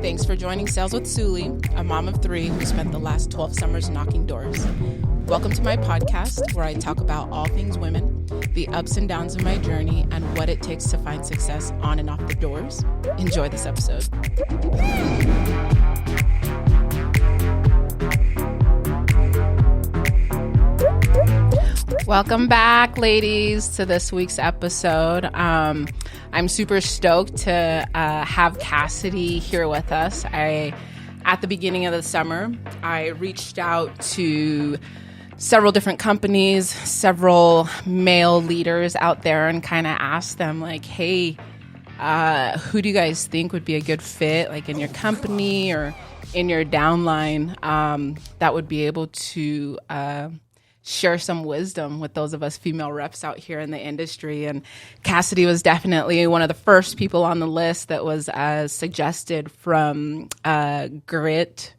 Thanks for joining Sales with Suli, a mom of three who spent the last 12 summers knocking doors. Welcome to my podcast where I talk about all things women, the ups and downs of my journey, and what it takes to find success on and off the doors. Enjoy this episode. Welcome back, ladies, to this week's episode. I'm super stoked to have Cassidy here with us. At the beginning of the summer, I reached out to several different companies, several male leaders out there, and kind of asked them, like, hey, who do you guys think would be a good fit, like in your company or in your downline, that would be able to share some wisdom with those of us female reps out here in the industry. And Cassidy was definitely one of the first people on the list that was suggested from Grit.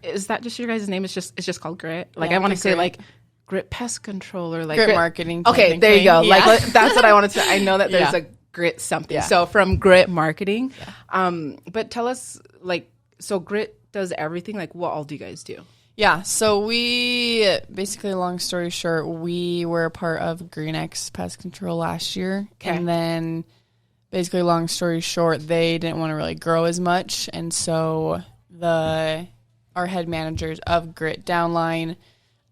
Is that just your guys' name? It's just called Grit. Like, yeah, I want to say like Grit Pest Control or like Grit Marketing. Okay, there you go. Yeah. Like that's what I wanted to. I know that there's a Grit something. Yeah. So from Grit Marketing. Yeah. But tell us, like, so Grit does everything. Like, what all do you guys do? Yeah, so we basically, long story short, we were a part of Green X Pest Control last year. Okay. And then basically, long story short, they didn't want to really grow as much. And so our head managers of Grit Downline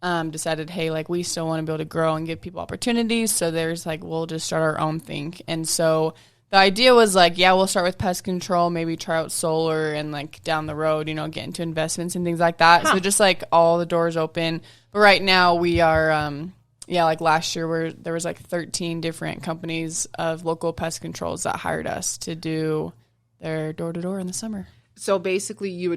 decided, hey, like, we still want to be able to grow and give people opportunities. So there's like, we'll just start our own thing. And so the idea was like, yeah, we'll start with pest control, maybe try out solar, and like down the road, you know, get into investments and things like that. So just like all the doors open. But right now we are, like last year there was like 13 different companies of local pest controls that hired us to do their door to door in the summer. So basically you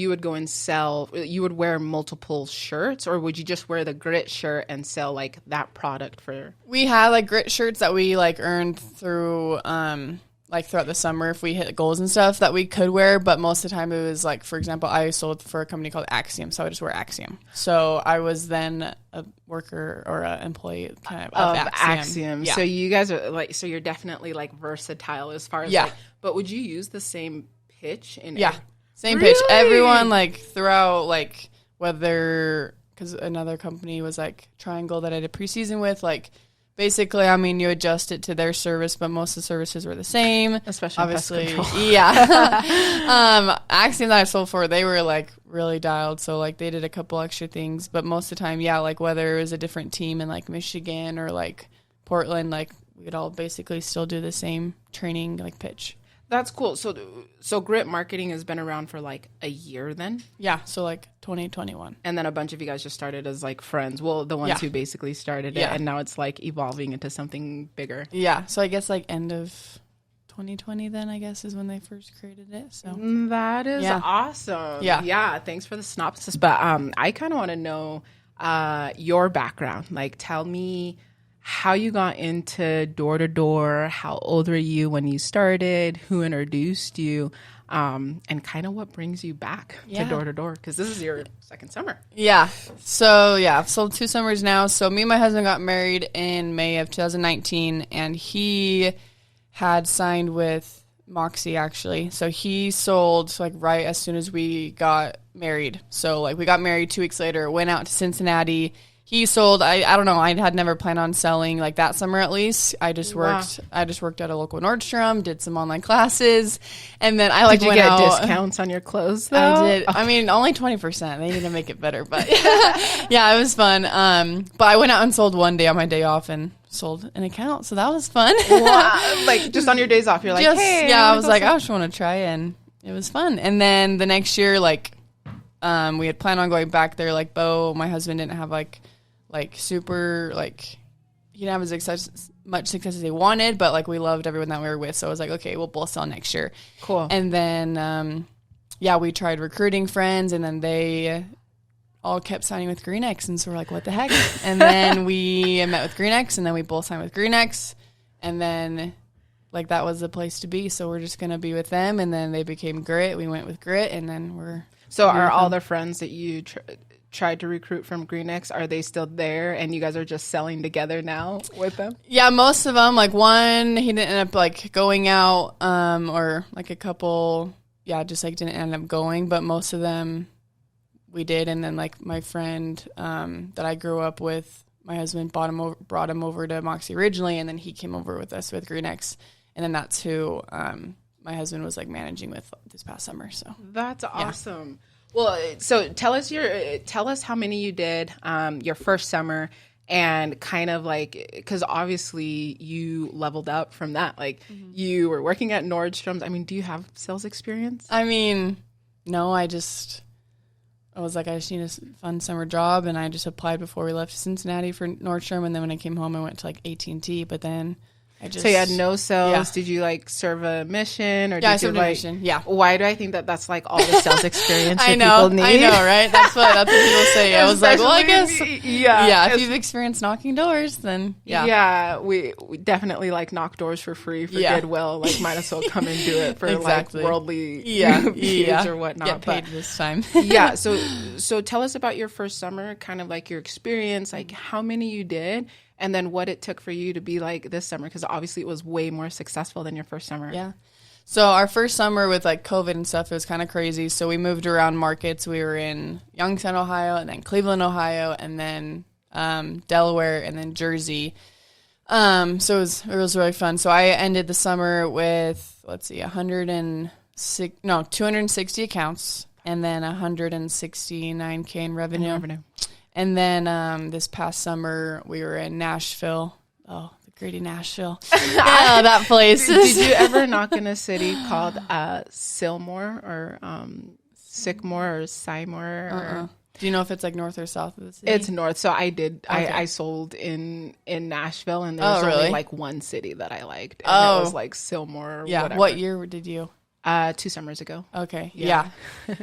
would go and sell, you would wear multiple shirts, or would you just wear the Grit shirt and sell like that product for? We had like Grit shirts that we like earned through like throughout the summer if we hit goals and stuff that we could wear, but most of the time it was like, for example, I sold for a company called Axiom, so I just wear Axiom. So I was then a worker or an employee kind of Axiom. Yeah. So you guys are like, so you're definitely like versatile as far as like, but would you use the same pitch same pitch everyone like throughout, like whether because another company was like Triangle that I did preseason with, like basically, I mean, you adjust it to their service, but most of the services were the same, especially obviously. Yeah. Axiom that I sold for, they were like really dialed, so like they did a couple extra things, but most of the time, like whether it was a different team in like Michigan or like Portland, like we'd all basically still do the same training like pitch. That's cool. So Grit Marketing has been around for like a year then? Yeah, so like 2021. And then a bunch of you guys just started as like friends. Well, the ones who basically started it, and now it's like evolving into something bigger. Yeah, so I guess like end of 2020 then, I guess, is when they first created it. So that is awesome. Yeah, thanks for the synopsis. But I kind of want to know your background. Like, tell me how you got into door-to-door, how old were you when you started, who introduced you, and kind of what brings you back to door-to-door, because this is your second summer. Yeah. So, I've sold 2 summers now. So me and my husband got married in May of 2019, and he had signed with Moxie, actually. So he sold like right as soon as we got married. So like we got married 2 weeks later, went out to Cincinnati. He sold. I don't know. I had never planned on selling like that summer at least. I just worked. I just worked at a local Nordstrom, did some online classes, and then I like did you went get out. Discounts on your clothes though? I did. Okay. I mean, only 20%. They need to make it better, but yeah, it was fun. But I went out and sold one day on my day off and sold an account, so that was fun. Wow. Like just on your days off, you're like, hey. Yeah, I was like, I just want to try, and it was fun. And then the next year, like, we had planned on going back there. Like, Bo, my husband, didn't have like super, like, he didn't have much success as he wanted, but like we loved everyone that we were with, so I was like, okay, we'll both sell next year. Cool. And then we tried recruiting friends, and then they all kept signing with Green X, and so we're like, what the heck? And then we met with Green X, and then we both signed with Green X, and then like that was the place to be, so we're just gonna be with them. And then they became Grit, we went with Grit, and then we're are all the friends that you tried to recruit from Green X, are they still there and you guys are just selling together now with them? Yeah, most of them. Like one, he didn't end up like going out, or like a couple just like didn't end up going, but most of them we did. And then like my friend that I grew up with, my husband brought him over to Moxie originally, and then he came over with us with Green X, and then that's who my husband was like managing with this past summer. So that's awesome. Well, so tell us how many you did your first summer, and kind of like, because obviously you leveled up from that. Like you were working at Nordstrom's. I mean, do you have sales experience? I mean, no, I was like, I just need a fun summer job, and I just applied before we left Cincinnati for Nordstrom, and then when I came home, I went to like AT&T, but then so you had no sales. Yeah. Did you like serve a mission, or I served a mission? Yeah. Why do I think that's like all the sales experience that people need? I know, right? That's what people say. I was like, well, I guess, if you've experienced knocking doors, then yeah, we definitely like knock doors for free for goodwill. Like, might as well come and do it for like worldly views or whatnot. Get paid this time. So tell us about your first summer, kind of like your experience, like how many you did. And then what it took for you to be like this summer, because obviously it was way more successful than your first summer. Yeah. So our first summer with like COVID and stuff, it was kind of crazy. So we moved around markets. We were in Youngstown, Ohio, and then Cleveland, Ohio, and then Delaware, and then Jersey. So it was really fun. So I ended the summer with 260 accounts, and then 169K in revenue. And then this past summer, we were in Nashville. Oh, the gritty Nashville. Yeah, that place. Did you ever knock in a city called Sycamore or Sycamore or Seymour? Do you know if it's like north or south of the city? It's north. So I did. Okay. I sold in Nashville, and there was only like one city that I liked. And it was like Sycamore or whatever. What year did you? 2 summers ago. Okay. Yeah.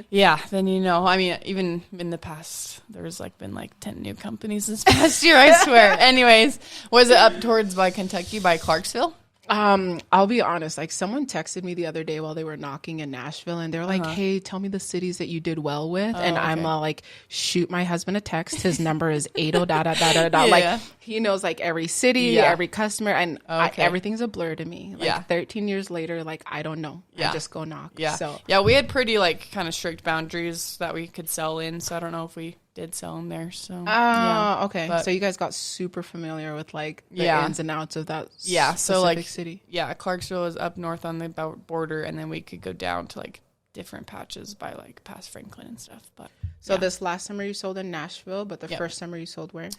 Yeah. Then, I mean, even in the past, there's like been like 10 new companies this past year, I swear. Anyways, was it up towards by Kentucky, by Clarksville? I'll be honest, like someone texted me the other day while they were knocking in Nashville, and they're like, hey, tell me the cities that you did well with. And I'm like, shoot my husband a text. His number is 80 da da da da da. Like, he knows like every city, every customer, and everything's a blur to me. Like 13 years later, like I don't know. I just go knock. So we had pretty like kind of strict boundaries that we could sell in, so I don't know if we did sell them there. So okay. But, so you guys got super familiar with like the ins and outs of that so like city. Clarksville was up north on the border, and then we could go down to like different patches by like past Franklin and stuff. But so this last summer you sold in Nashville, but the first summer you sold where?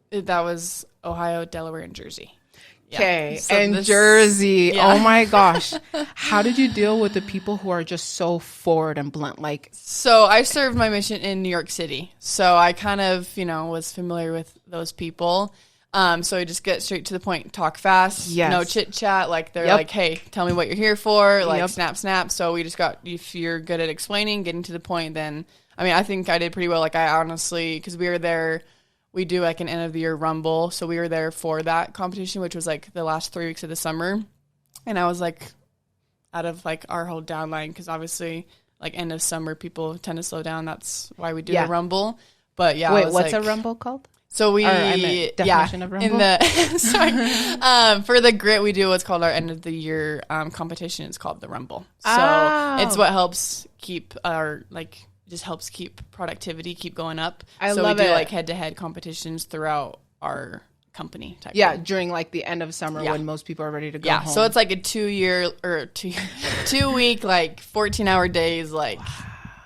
That was Ohio, Delaware, and Jersey. Okay, and Jersey. Oh my gosh. How did you deal with the people who are just so forward and blunt? Like, so I served my mission in New York City, so I kind of, was familiar with those people. So I just get straight to the point, talk fast, no chit chat. Like they're like, hey, tell me what you're here for. Like snap. So we just if you're good at explaining, getting to the point, then, I mean, I think I did pretty well. Like I honestly, because we were there, we do like an end of the year rumble. So we were there for that competition, which was like the last 3 weeks of the summer. And I was like out of like our whole downline, because obviously like end of summer, people tend to slow down. That's why we do the rumble. But wait, what's a rumble called? So we, definition of rumble? For the grit, we do what's called our end of the year competition. It's called the rumble. So it's what helps keep helps keep productivity keep going up. So we do like head-to-head competitions throughout our company type thing. During like the end of summer when most people are ready to go home. So it's like a 2 week like 14-hour days, like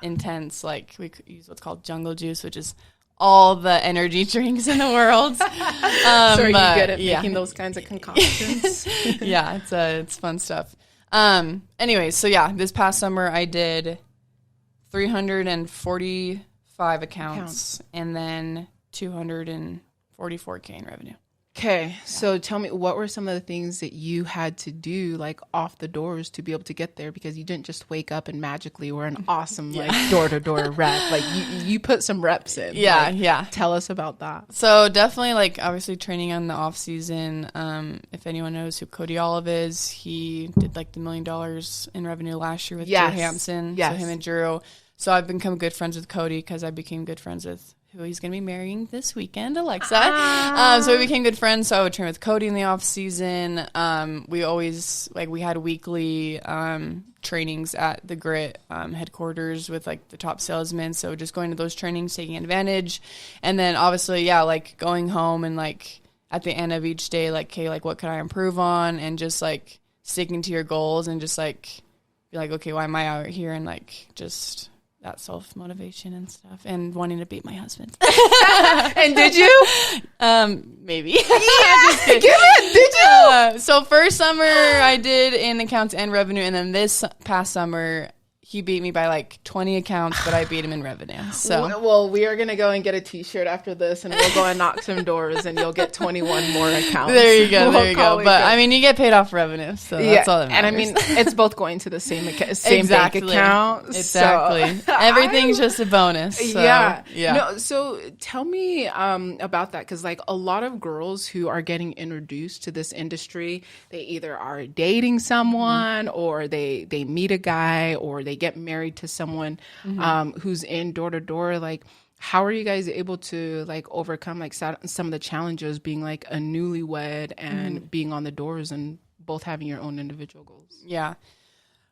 intense, like we could use what's called jungle juice, which is all the energy drinks in the world. So are you good at making those kinds of concoctions? It's fun stuff. Anyways, so this past summer I did 345 accounts and then 244K in revenue. Okay, so tell me, what were some of the things that you had to do like off the doors to be able to get there? Because you didn't just wake up and magically were an awesome like door-to-door rep. Like you put some reps in. Tell us about that. So definitely like obviously training on the off season. If anyone knows who Cody Olive is, he did like the $1 million in revenue last year with Drew Hampson. So him and Drew. So I've become good friends with Cody because I became good friends with who he's going to be marrying this weekend, Alexa. So we became good friends. So I would train with Cody in the off season. We always, like, we had weekly trainings at the Grit headquarters with, like, the top salesmen. So just going to those trainings, taking advantage. And then obviously, yeah, like, going home and, like, at the end of each day, like, okay, like, what could I improve on? And just, like, sticking to your goals and just, like, be like, okay, why am I out here? And, like, just that self-motivation and stuff, and wanting to beat my husband. And did you? Maybe. Yeah, give it. Did you? So first summer I did in accounts and revenue, and then this past summer he beat me by like 20 accounts, but I beat him in revenue. So well, we are gonna go and get a T-shirt after this, and we'll go and knock some doors, and you'll get 21 more accounts. There you go. There you go. But I mean, you get paid off revenue, so that's all that matters. And I mean, it's both going to the same bank account. Exactly. So. Everything's just a bonus. So, yeah. Yeah. No. So tell me about that, because like a lot of girls who are getting introduced to this industry, they either are dating someone, or they meet a guy, or they get married to someone who's in door to door. Like, how are you guys able to like overcome like some of the challenges being like a newlywed and being on the doors and both having your own individual goals? Yeah.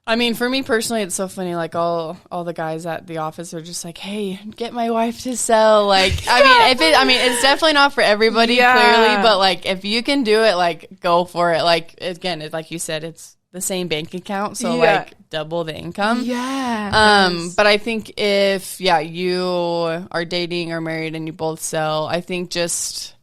I mean, for me personally, it's so funny. Like all the guys at the office are just like, "Hey, get my wife to sell." Like, it's definitely not for everybody, clearly, but like if you can do it, like go for it. Like again, it's like you said, it's the same bank account, so like double the income. But I think if you are dating or married and you both sell, I think just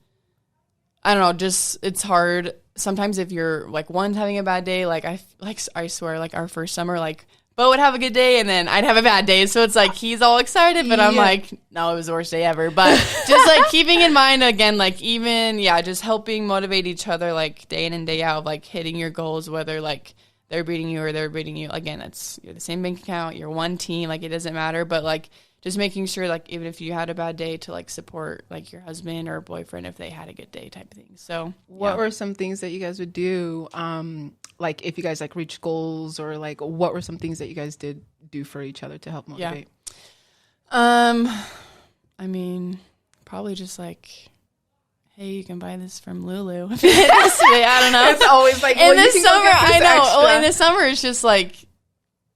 it's hard sometimes if you're like one's having a bad day. Like I swear, like our first summer, like Bo would have a good day and then I'd have a bad day, so it's like he's all excited, but I'm like, no, it was the worst day ever. But just like keeping in mind again, like even just helping motivate each other, like day in and day out, of like hitting your goals, whether like they're beating you or they're beating you. Again, you're the same bank account, you're one team, like it doesn't matter. But like just making sure, like even if you had a bad day, to like support like your husband or boyfriend if they had a good day, type of thing. So what were some things that you guys would do, like if you guys like reach goals, or like what were some things that you guys did do for each other to help motivate? I mean, probably just like, hey, you can buy this from Lulu. I don't know. It's always like, in the summer, I know. Well, in the summer, it's just like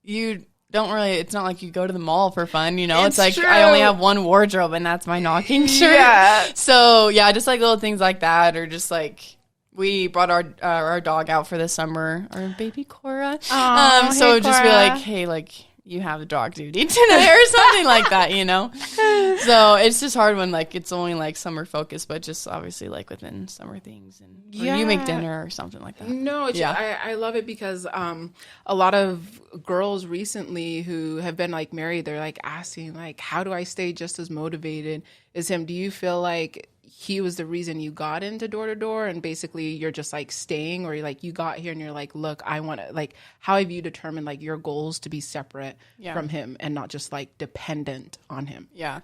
you don't really. It's not like you go to the mall for fun, you know. It's like true. I only have one wardrobe, and that's my knocking shirt. Yeah. So just like little things like that, or just like we brought our dog out for the summer, our baby Cora. Aww, so hey, just be like, hey, like, you have dog duty today or something like that, you know? So it's just hard when like it's only like summer focused, but just obviously like within summer things, and you make dinner or something like that. No, I love it because a lot of girls recently who have been like married, they're like asking like, how do I stay just as motivated as him? Do you feel like he was the reason you got into door to door, and basically you're just like staying, or like you got here and you're like, look, I want to, like, how have you determined like your goals to be separate from him and not just like dependent on him? Yeah.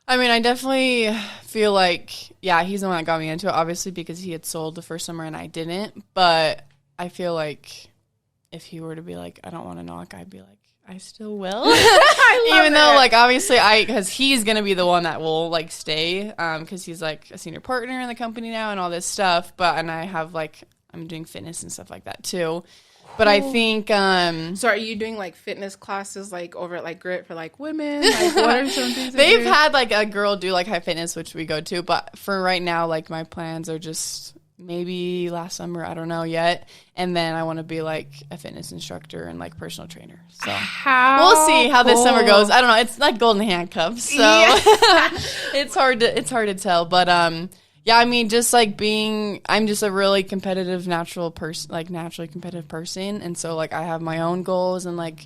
I mean, I definitely feel like, he's the one that got me into it, obviously, because he had sold the first summer and I didn't. But I feel like if he were to be like, I don't want to knock, I'd be like, I still will. Even though, like, obviously, because he's going to be the one that will, like, stay, because he's, like, a senior partner in the company now and all this stuff. And I have, like, I'm doing fitness and stuff like that, too. But I think... so are you doing, like, fitness classes, like, over at, like, Grit for, like, women? Like, what are some things They've had, like, a girl do, like, high fitness, which we go to. But for right now, like, my plans are just... maybe last summer, I don't know yet. And then I want to be like a fitness instructor and like personal trainer. So we'll see how this summer goes. I don't know. It's like golden handcuffs. So it's hard to tell. But I mean, just like I'm just a really competitive, naturally competitive person. And so like I have my own goals and like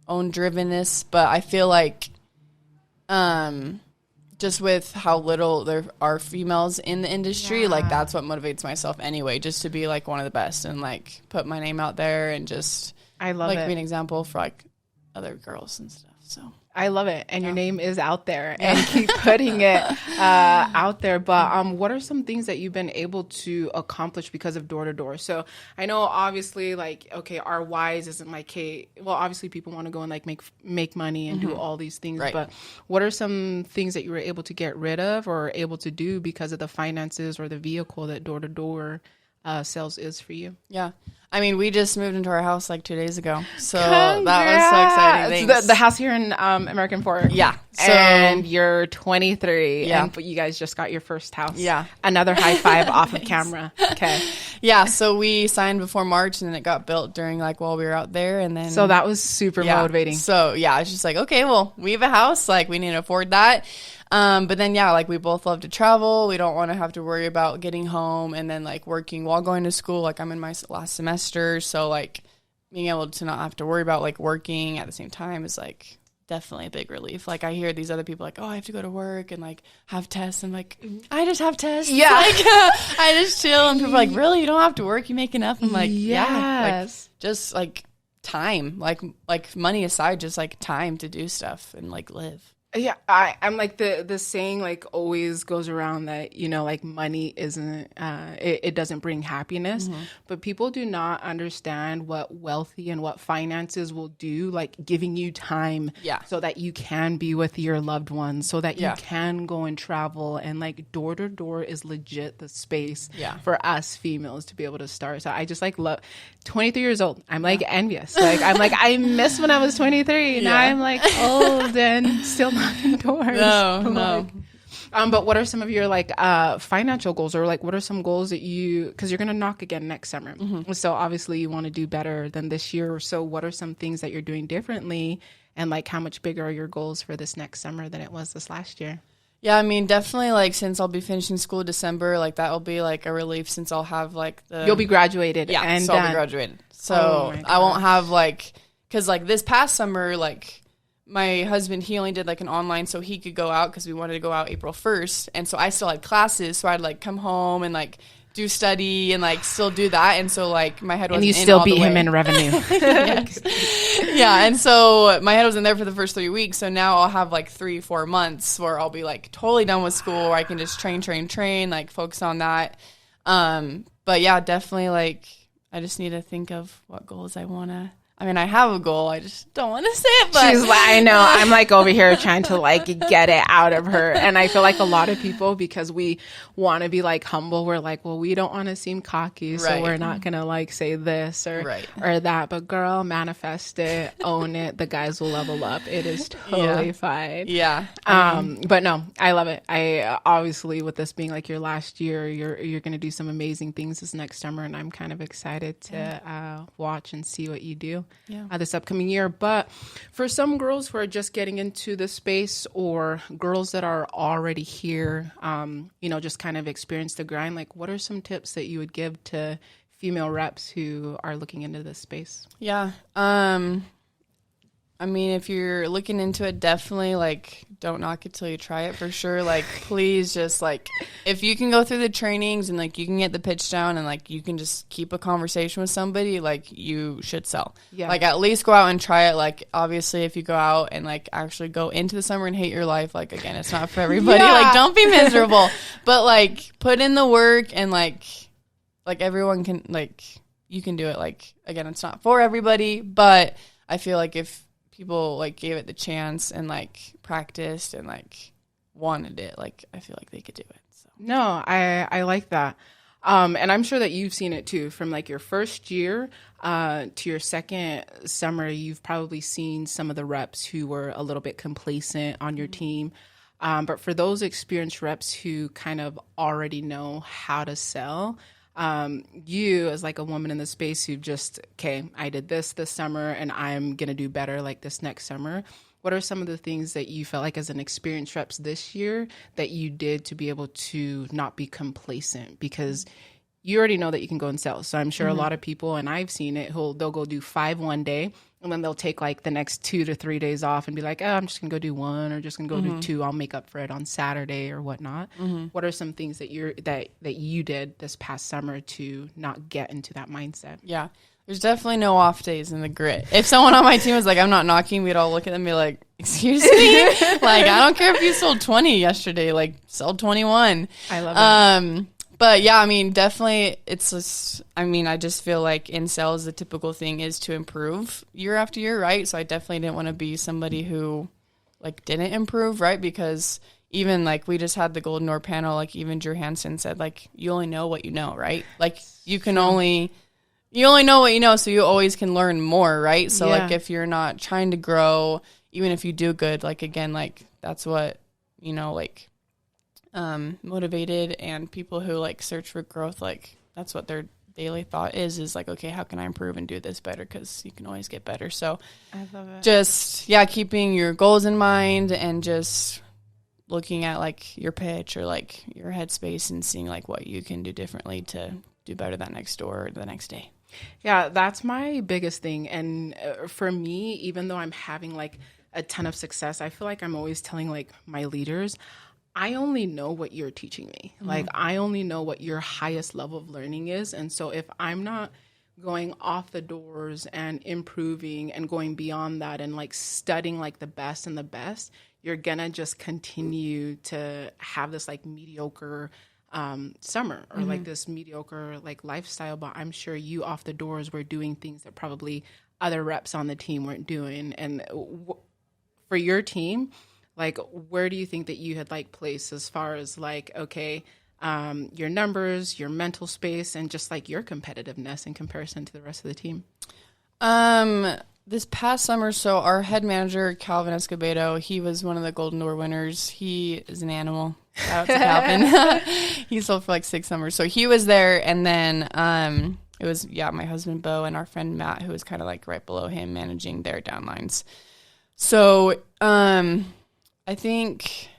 own drivenness. But I feel like just with how little there are females in the industry, like that's what motivates myself anyway, just to be like one of the best and like put my name out there and just I love like it. be an example for like other girls and stuff. So I love it. And your name is out there and keep putting it out there. But what are some things that you've been able to accomplish because of door to door? So I know obviously like, okay, our whys isn't like, hey, well, obviously people want to go and like make money and do all these things. Right. But what are some things that you were able to get rid of or able to do because of the finances or the vehicle that door to door sales is for you? Yeah. I mean, we just moved into our house like 2 days ago. So that was so exciting. Thanks. The house here in American Fork. Yeah. So, and you're 23. Yeah. And you guys just got your first house. Yeah. Another high five off of camera. Okay. Yeah. So we signed before March and then it got built during like while we were out there. And then. So that was super motivating. So yeah, it's just like, okay, well, we have a house. Like we need to afford that. But then, yeah, like we both love to travel. We don't want to have to worry about getting home and then like working while going to school. Like I'm in my last semester. So like being able to not have to worry about like working at the same time is like definitely a big relief. Like I hear these other people like, oh, I have to go to work and like have tests. I'm like, I just have tests. Yeah. Like I just chill. And people are like, really? You don't have to work? You make enough? I'm like, yeah. Like just like time, like money aside, just like time to do stuff and like live. Yeah, I'm like the saying like always goes around that, you know, like money isn't, it doesn't bring happiness, but people do not understand what wealthy and what finances will do, like giving you time so that you can be with your loved ones, so that you can go and travel. And like door to door is legit the space for us females to be able to start. So I just like love 23 years old. I'm like envious. Like I'm like, I miss when I was 23. Now I'm like old and still knocking doors. No. But what are some of your like financial goals, or like what are some goals that you, because you're gonna knock again next summer, so obviously you want to do better than this year. So what are some things that you're doing differently, and like how much bigger are your goals for this next summer than it was this last year? Yeah, I mean, definitely, like, since I'll be finishing school in December, like, that will be, like, a relief since I'll have, like, You'll be graduated. Yeah, and so I'll be graduated. So I won't have, like, because, like, this past summer, like, my husband, he only did, like, an online so he could go out because we wanted to go out April 1st. And so I still had classes, so I'd, like, come home and, like, do study and like still do that, and so like my head wasn't and you in still all beat the him way. in revenue. Yeah, and so my head wasn't there for the first 3 weeks, so now I'll have like 3-4 months where I'll be like totally done with school, where I can just train, like focus on that. But yeah, definitely like I just need to think of what goals I want to. I mean, I have a goal. I just don't want to say it. But she's like, I know. I'm like over here trying to like get it out of her. And I feel like a lot of people, because we want to be like humble, we're like, well, we don't want to seem cocky, so we're not going to like say this or that. But girl, manifest it, own it. The guys will level up. It is totally fine. Yeah. But no, I love it. I obviously, with this being like your last year, you're going to do some amazing things this next summer, and I'm kind of excited to watch and see what you do. This upcoming year. But for some girls who are just getting into the space, or girls that are already here, you know, just kind of experience the grind, like what are some tips that you would give to female reps who are looking into this space? Yeah. I mean, if you're looking into it, definitely like don't knock it till you try it, for sure. Like, please just like, if you can go through the trainings and like you can get the pitch down and like you can just keep a conversation with somebody, like you should sell. Yeah. Like at least go out and try it. Like obviously if you go out and like actually go into the summer and hate your life, like again, it's not for everybody. Like don't be miserable, but like put in the work, and like everyone can, like you can do it. Like again, it's not for everybody, but I feel like if people like gave it the chance and like practiced and like wanted it, like I feel like they could do it. So no, I like that. And I'm sure that you've seen it too, from like your first year to your second summer. You've probably seen some of the reps who were a little bit complacent on your team. But for those experienced reps who kind of already know how to sell, you as like a woman in the space who just, okay, I did this summer and I'm going to do better like this next summer. What are some of the things that you felt like as an experienced reps this year that you did to be able to not be complacent? Because you already know that you can go and sell. So I'm sure a lot of people, and I've seen it, they'll go do 5 one day, and then they'll take like the next 2 to 3 days off and be like, oh, I'm just going to go do 1, or just going to go do 2. I'll make up for it on Saturday or whatnot. What are some things that you did this past summer to not get into that mindset? Yeah. There's definitely no off days in the grit. If someone on my team was like, I'm not knocking, we'd all look at them and be like, excuse me? Like, I don't care if you sold 20 yesterday. Like, sell 21. I love it. But yeah, I mean, definitely it's just, I mean, I just feel like in sales, the typical thing is to improve year after year, right? So I definitely didn't want to be somebody who like didn't improve, right? Because even like we just had the Golden Door panel, like even Drew Hansen said, like, you only know what you know, right? Like you only know what you know, so you always can learn more, right? So like if you're not trying to grow, even if you do good, like again, like that's what, you know, like motivated and people who like search for growth, like that's what their daily thought is like, okay, how can I improve and do this better? Because you can always get better. So I love it. Just keeping your goals in mind and just looking at like your pitch or like your headspace and seeing like what you can do differently to do better that next door or the next day. Yeah, that's my biggest thing. And for me, even though I'm having like a ton of success, I feel like I'm always telling like my leaders, I only know what you're teaching me. Mm-hmm. Like, I only know what your highest level of learning is. And so if I'm not going off the doors and improving and going beyond that and like studying like the best and the best, you're going to just continue to have this like mediocre summer or like this mediocre like lifestyle. But I'm sure you off the doors were doing things that probably other reps on the team weren't doing. And for your team, like, where do you think that you had like placed as far as like, okay, your numbers, your mental space, and just like your competitiveness in comparison to the rest of the team? This past summer, so our head manager, Calvin Escobedo, he was one of the Golden Door winners. He is an animal. Shout out to Calvin. He sold for like 6 summers. So he was there. And then it was, my husband, Bo, and our friend, Matt, who was kind of like right below him managing their downlines. So I think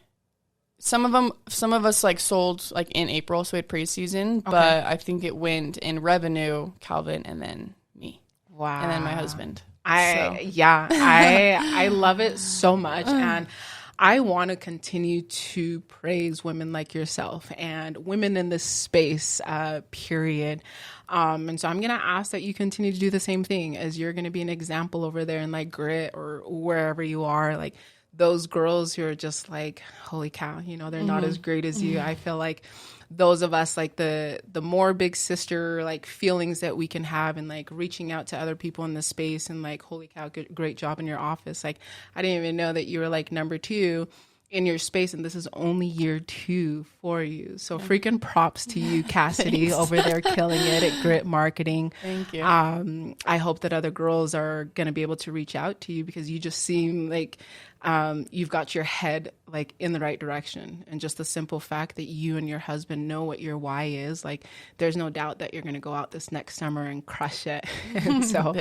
some of us like sold like in April, so we had preseason, but I think it went in revenue, Calvin, and then me. Wow. And then my husband. I love it so much. And I want to continue to praise women like yourself and women in this space, period. And so I'm going to ask that you continue to do the same thing, as you're going to be an example over there in like Grit or wherever you are. Like, those girls who are just like, holy cow, you know, they're not as great as you. I feel like those of us, like the more big sister, like feelings that we can have and like reaching out to other people in the space and like, holy cow, great job in your office. Like, I didn't even know that you were like number 2 in your space, and this is only year 2 for you. So freaking props to you, Cassidy, over there killing it at Grit Marketing. Thank you. I hope that other girls are going to be able to reach out to you, because you just seem like you've got your head like in the right direction. And just the simple fact that you and your husband know what your why is, like, there's no doubt that you're going to go out this next summer and crush it. And so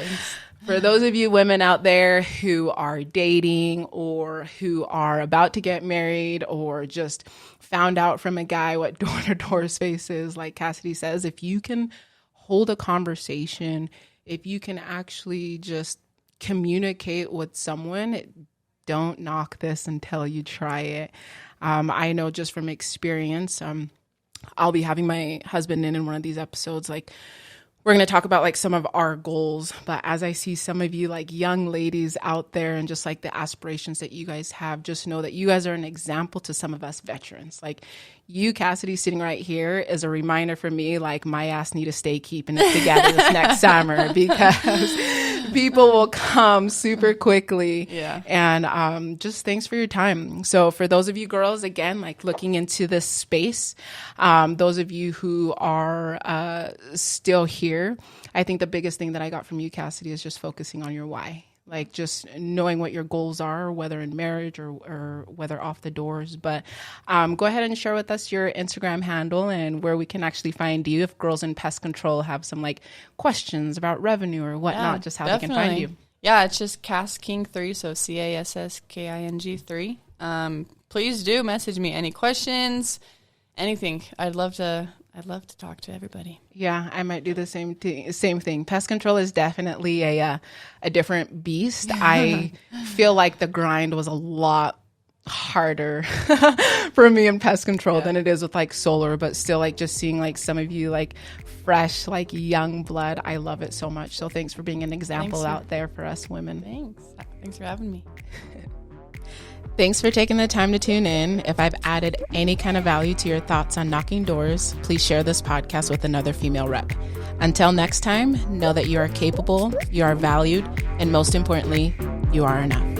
for those of you women out there who are dating or who are about to get married or just found out from a guy what door-to-door space is, like Cassidy says, if you can hold a conversation, if you can actually just communicate with someone, don't knock this until you try it. I know just from experience, I'll be having my husband in one of these episodes. Like, we're going to talk about like some of our goals, but as I see some of you like young ladies out there and just like the aspirations that you guys have, just know that you guys are an example to some of us veterans. Like you, Cassidy, sitting right here is a reminder for me, like my ass need to stay keeping it together this next summer, because people will come super quickly. Yeah. And just thanks for your time. So for those of you girls, again, like looking into this space, those of you who are still here, I think the biggest thing that I got from you, Cassidy, is just focusing on your why. Like just knowing what your goals are, whether in marriage or whether off the doors. But go ahead and share with us your Instagram handle and where we can actually find you if girls in pest control have some like questions about revenue or whatnot, just how they can find you. Yeah, it's just CassKing3, so CASSKING 3. Please do message me any questions, anything. I'd love to talk to everybody. Yeah, I might do the same thing. Pest control is definitely a different beast. I feel like the grind was a lot harder for me in pest control than it is with like solar, but still like just seeing like some of you like fresh, like young blood. I love it so much. So thanks for being an example out there for us women. Thanks for having me. Thanks for taking the time to tune in. If I've added any kind of value to your thoughts on knocking doors, please share this podcast with another female rep. Until next time, know that you are capable, you are valued, and most importantly, you are enough.